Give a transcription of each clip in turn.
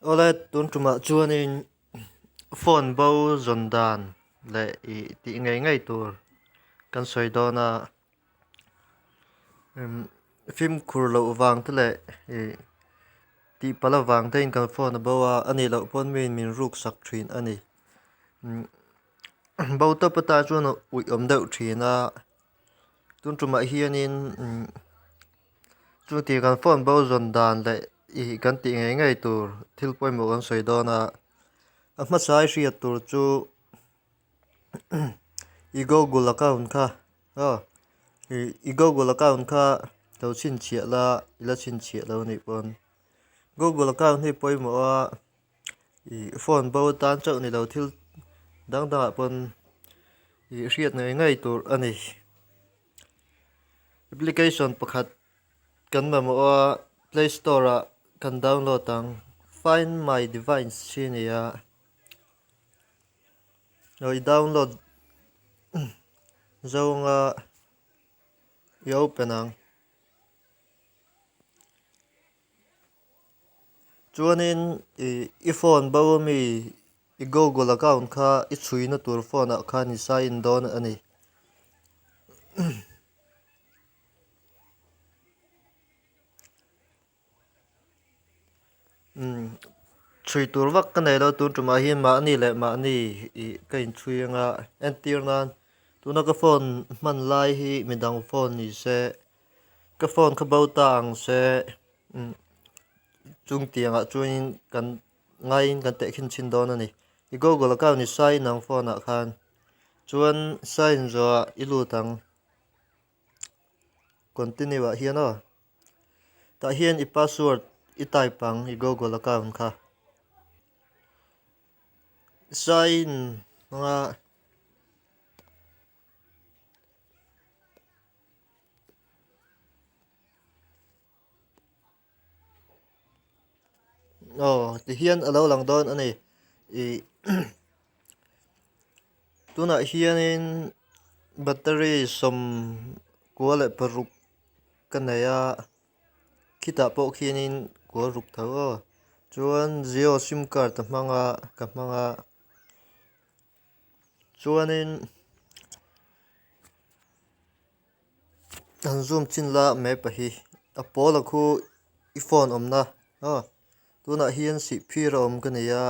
Ole tun tuma chuanin phone bo zondan le I ti ngei tur kan soidona phim khurlo wang tle I ti pala wang te in kan phone bowa ani lo pon min ruk sak thin ani bo to pata chuan ui om deuh thina tun tuma hianin chu ti kan phone bo zondan le I kan ti ngei tur thil poimo kan soidona a hmasai hriat tur chu I Google account kha I Google account kha to chin chia la ila chin chia lo ni pon Google account hi poimo a I phone bo tan chau ni lo thil dang dang pon I hriat ngei tur ani application pakhat kan mamo a Play Store a kan download ang Find My Device chinia rồi download zonga I open ang chuanin I phone bo mi I Google account kha I chui na tur phone a kha ni sign don ani chui tur vak ka nei lo tur tuma hi ma ni le ma ni I kain chui nga entir nan tuna ka phone man lai hi midang phone ni se ka phone kha bo tang se chung tianga chuin kan ngai kan te khin chin don ani I Google account ni sign nang phone a khan chuan sign zo I lu tang continue a hian a ta hian I password I type pang I Google account kha sign nga ti hian alo lang don ani I tuna hianin battery som kuale paruk kanaya kita po khianin ko ruk thaw chuan Jio sim card ka manga chuanin an zoom chin la me pahi a pola khu I phone omna tuna hian si phira om kania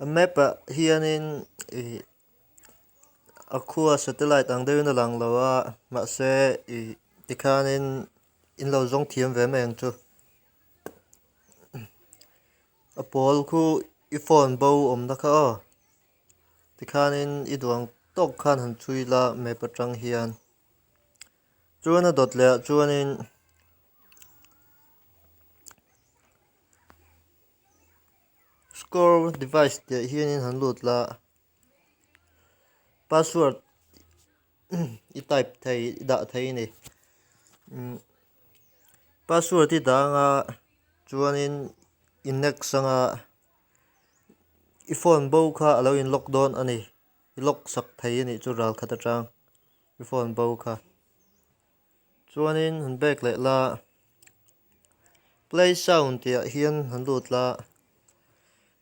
a map a hianin a khua satellite ang deuna lang lawa ma se tikhanin in lo zong thiam ve meng chu a pol khu I phone bo omna kha tikhanin I duang tok khan han chui la me patang hian chuan a dot le chuanin score device te hianin han lut la password I type thei da thei ni password I danga chuanin innex sanga I phone bo kha alo in lock don ani I lock sak thei ani chu ral khata tang I phone bo kha chuanin han back le la play sound te hian han lut la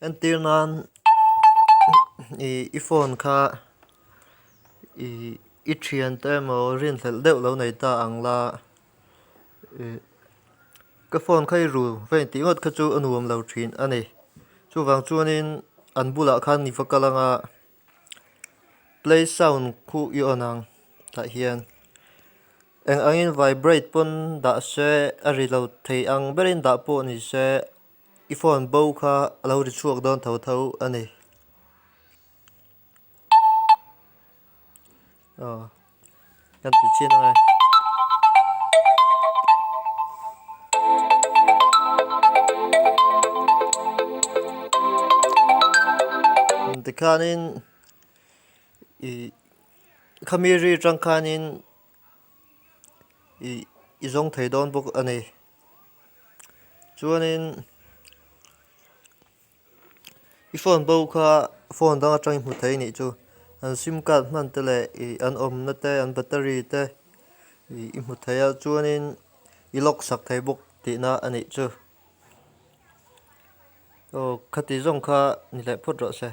entir nan I phone kha I thian te mo rin thel deuh lo nei ta ang la ka phone khai ru ve ti ngot kha chu anuam lo thin ani chu wang chuanin an bula khan ni fakalanga play sound khu I onang ta hian eng angin vibrate pon da se a reload thei ang berin da po ni se I phone bo kha alo ri chuak don tho tho ani kan ti chin ngai tikhanin khamiri tangkhanin I zong thei don bok ani chuanin I phone bo kha phone dang atang hmu thei ni chu an sim card man te le an om na te an battery te i hmu thei a chuanin i lock sak thei bawk tih na ani chu khati zawng kha ni le phut ro se